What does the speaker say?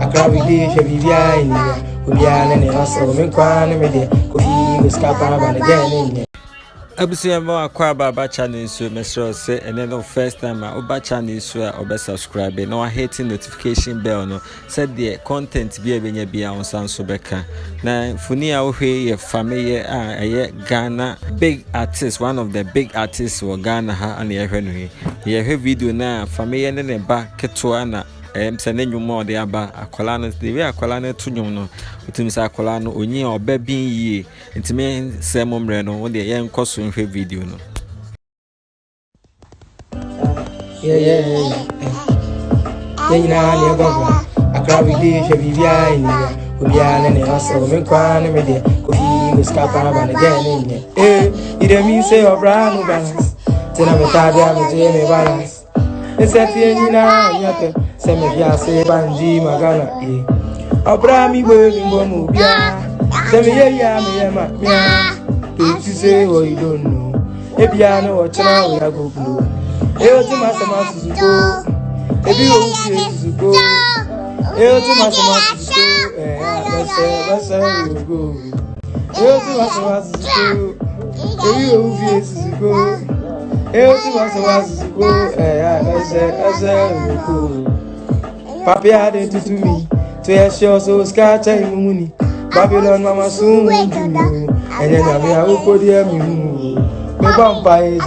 Accra we dey, she be behind here. We be an any hustle, me kwan me dey. Could be scapa ban again. Abusua akwa baba channel so mesro say and then the first time oba channel so oba subscribe no hit notification bell no said the content be benya bia on sanso beka na funi a ohwe ye Fameye a Ghana big artist, one of the big artists for Ghana ha and ye hwe no ye hwe video na Fameye ne ba keto na sene nyumo de aba akola no de we akola no to nyum no utim sa akola no onyi oba bin yie ntime semomre no wo de ye nkoso nhwe video no Accra we dey, she be behind here. We be an any hustle, me kwan me dey. Could be scapa ban again. You dey mean say your brand no balance. Tell me tired, me balance. It's a thing now, say me ya say banji magana obra mi we mi bomu bia say me ya me you say what you don't know e bia no watch now we go blue e o ti masama suzuko e bi o fi suzuko e o ti masama suzuko basa we go e o ti masama suzuko e bi o fi suzuko eu te mostro go Papi had to me to assure so scatter muni Babylon mama soon and then I will put me vampire